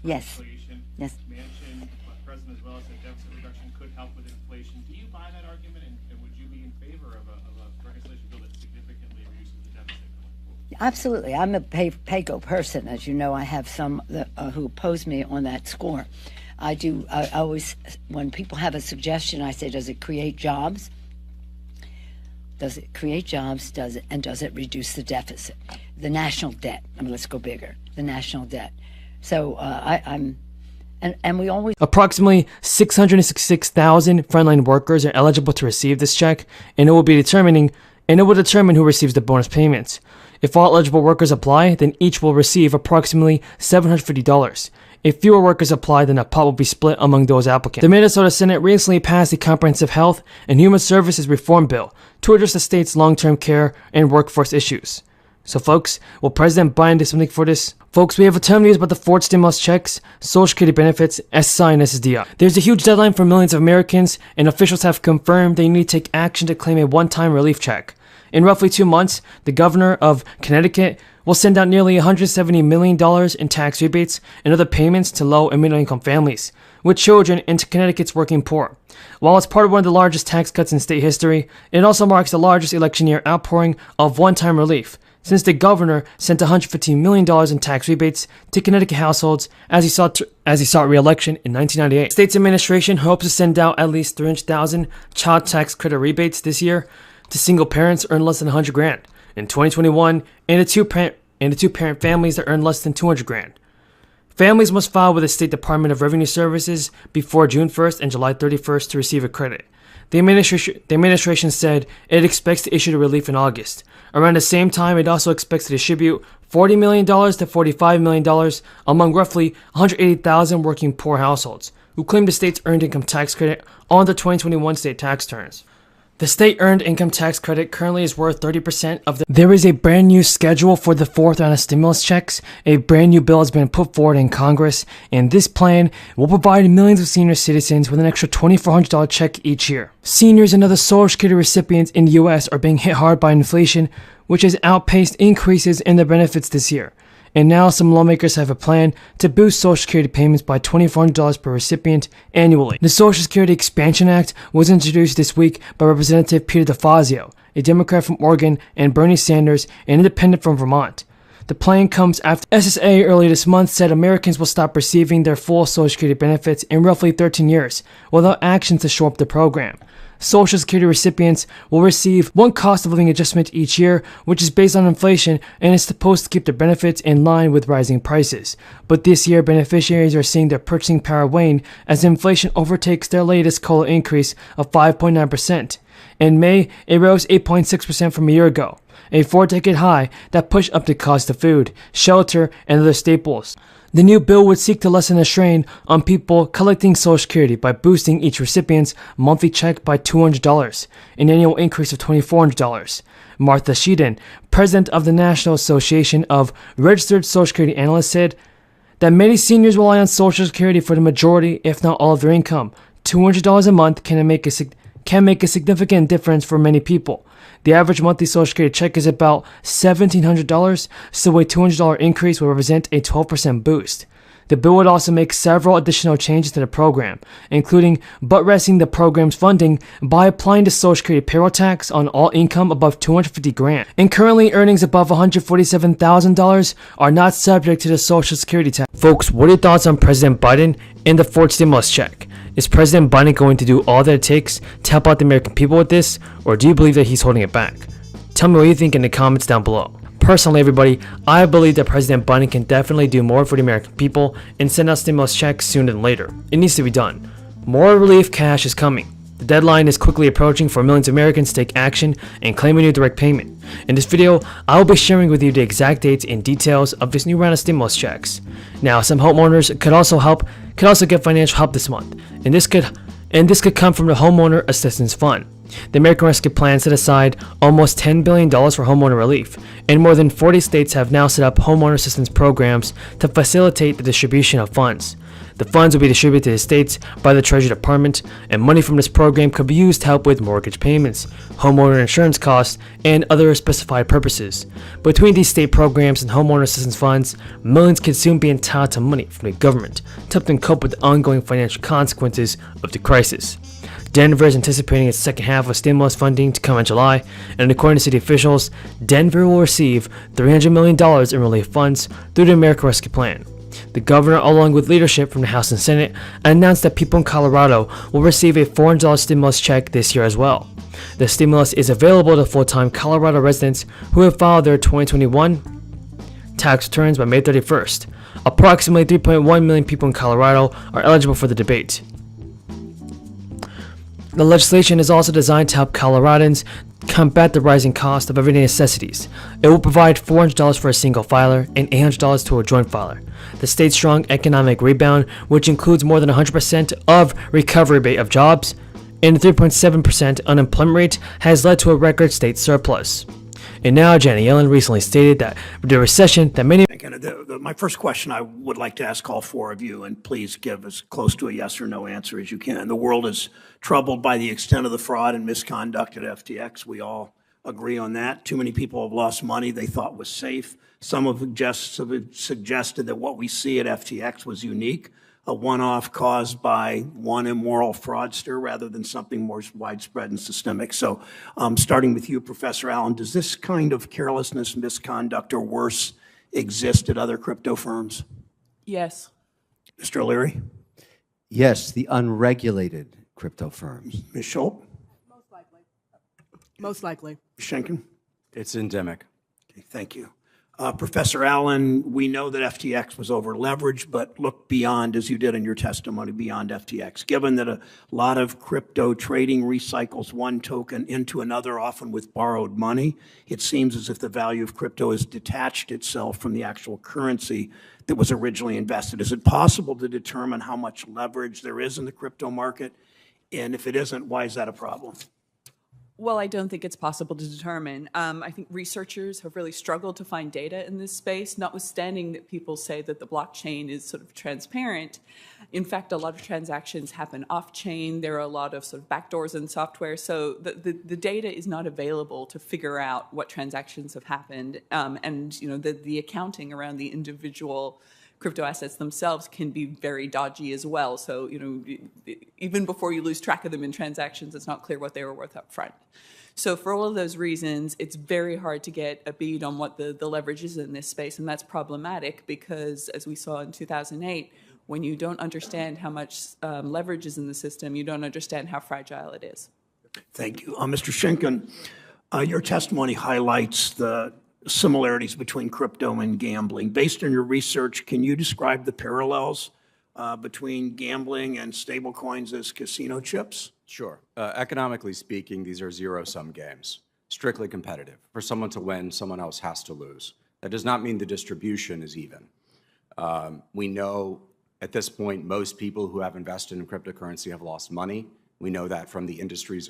Yes. inflation. Yes. Manchin, President as well, said deficit reduction could help with inflation. Do you buy that argument, and would you be in favor of a legislation bill that significantly reduces the deficit going forward? Absolutely. I'm a PAYGO person. As you know, I have some who oppose me on that score. I always, when people have a suggestion, I say, does it create jobs? Does it create jobs? Does it reduce the deficit? The national debt. I mean, let's go bigger. The national debt. So and we always... Approximately 666,000 frontline workers are eligible to receive this check, and it will determine who receives the bonus payments. If all eligible workers apply, then each will receive approximately $750. If fewer workers apply, then the pot will be split among those applicants. The Minnesota Senate recently passed the Comprehensive Health and Human Services Reform Bill to address the state's long-term care and workforce issues. So folks, will President Biden do something for this? Folks, we have a ton of news about the Ford stimulus checks, Social Security benefits, SSI, and SSDI. There's a huge deadline for millions of Americans, and officials have confirmed they need to take action to claim a one-time relief check. In roughly 2 months, the governor of Connecticut will send out nearly $170 million in tax rebates and other payments to low and middle-income families, with children and to Connecticut's working poor. While it's part of one of the largest tax cuts in state history, it also marks the largest election year outpouring of one-time relief, since the governor sent $115 million in tax rebates to Connecticut households as he sought re-election in 1998. The state's administration hopes to send out at least 300,000 child tax credit rebates this year to single parents earn less than $100,000 in 2021, and the two-parent families that earn less than $200,000. Families must file with the State Department of Revenue Services before June 1st and July 31st to receive a credit. The administration said it expects to issue the relief in August. Around the same time, it also expects to distribute $40 million to $45 million among roughly 180,000 working poor households who claim the state's earned income tax credit on the 2021 state tax returns. The state earned income tax credit currently is worth 30% of the... There is a brand new schedule for the fourth round of stimulus checks. A brand new bill has been put forward in Congress, and this plan will provide millions of senior citizens with an extra $2,400 check each year. Seniors and other Social Security recipients in the U.S. are being hit hard by inflation, which has outpaced increases in their benefits this year. And now some lawmakers have a plan to boost Social Security payments by $2,400 per recipient annually. The Social Security Expansion Act was introduced this week by Representative Peter DeFazio, a Democrat from Oregon, and Bernie Sanders, an independent from Vermont. The plan comes after SSA earlier this month said Americans will stop receiving their full Social Security benefits in roughly 13 years without actions to shore up the program. Social Security recipients will receive one cost of living adjustment each year, which is based on inflation and is supposed to keep their benefits in line with rising prices. But this year, beneficiaries are seeing their purchasing power wane as inflation overtakes their latest COLA increase of 5.9%. In May, it rose 8.6% from a year ago, a 4-decade high that pushed up the cost of food, shelter, and other staples. The new bill would seek to lessen the strain on people collecting Social Security by boosting each recipient's monthly check by $200, an annual increase of $2,400. Martha Sheehan, president of the National Association of Registered Social Security Analysts, said that many seniors rely on Social Security for the majority, if not all, of their income. $200 a month can make a significant difference for many people. The average monthly Social Security check is about $1,700, so a $200 increase will represent a 12% boost. The bill would also make several additional changes to the program, including buttressing the program's funding by applying the Social Security payroll tax on all income above $250,000. And currently earnings above $147,000 are not subject to the Social Security tax. Folks, what are your thoughts on President Biden and the Ford stimulus check? Is President Biden going to do all that it takes to help out the American people with this, or do you believe that he's holding it back? Tell me what you think in the comments down below. Personally, everybody, I believe that President Biden can definitely do more for the American people and send out stimulus checks sooner than later. It needs to be done. More relief cash is coming. The deadline is quickly approaching for millions of Americans to take action and claim a new direct payment. In this video, I will be sharing with you the exact dates and details of this new round of stimulus checks. Now, some homeowners could also get financial help this month, and this could come from the Homeowner Assistance Fund. The American Rescue Plan set aside almost $10 billion for homeowner relief, and more than 40 states have now set up homeowner assistance programs to facilitate the distribution of funds. The funds will be distributed to the states by the Treasury Department, and money from this program could be used to help with mortgage payments, homeowner insurance costs, and other specified purposes. Between these state programs and homeowner assistance funds, millions could soon be entitled to money from the government to help them cope with the ongoing financial consequences of the crisis. Denver is anticipating its second half of stimulus funding to come in July, and according to city officials, Denver will receive $300 million in relief funds through the American Rescue Plan. The governor, along with leadership from the House and Senate, announced that people in Colorado will receive a $400 stimulus check this year as well. The stimulus is available to full-time Colorado residents who have filed their 2021 tax returns by May 31st. Approximately 3.1 million people in Colorado are eligible for the debate. The legislation is also designed to help Coloradans combat the rising cost of everyday necessities. It will provide $400 for a single filer and $800 to a joint filer. The state's strong economic rebound, which includes more than 100% of recovery rate of jobs and a 3.7% unemployment rate, has led to a record state surplus. And now, Janet Yellen recently stated that the recession that many My first question I would like to ask all four of you, and please give as close to a yes or no answer as you can. The world is troubled by the extent of the fraud and misconduct at FTX. We all agree on that. Too many people have lost money they thought was safe. Some have suggested that what we see at FTX was unique, a one-off caused by one immoral fraudster rather than something more widespread and systemic. So starting with you, Professor Allen, does this kind of carelessness, misconduct, or worse exist at other crypto firms? Yes. Mr. O'Leary? Yes, the unregulated crypto firms. Ms. Schultz? Most likely. Most likely. Ms. Schenken? It's endemic. Okay, thank you. Professor Allen, we know that FTX was over-leveraged, but look beyond, as you did in your testimony, beyond FTX. Given that a lot of crypto trading recycles one token into another, often with borrowed money, it seems as if the value of crypto has detached itself from the actual currency that was originally invested. Is it possible to determine how much leverage there is in the crypto market? And if it isn't, why is that a problem? Well, I don't think it's possible to determine. I think researchers have really struggled to find data in this space, notwithstanding that people say that the blockchain is sort of transparent. In fact, a lot of transactions happen off-chain. There are a lot of sort of backdoors in software. So the data is not available to figure out what transactions have happened. And the accounting around the individual crypto assets themselves can be very dodgy as well. So, even before you lose track of them in transactions, it's not clear what they were worth up front. So for all of those reasons, it's very hard to get a bead on what the leverage is in this space, and that's problematic because, as we saw in 2008, when you don't understand how much leverage is in the system, you don't understand how fragile it is. Thank you. Mr. Schenken, your testimony highlights the similarities between crypto and gambling. Based on your research, can you describe the parallels between gambling and stablecoins as casino chips? Sure. Economically speaking, these are zero-sum games, strictly competitive. For someone to win, someone else has to lose. That does not mean the distribution is even. We know at this point most people who have invested in cryptocurrency have lost money. We know that from the industry's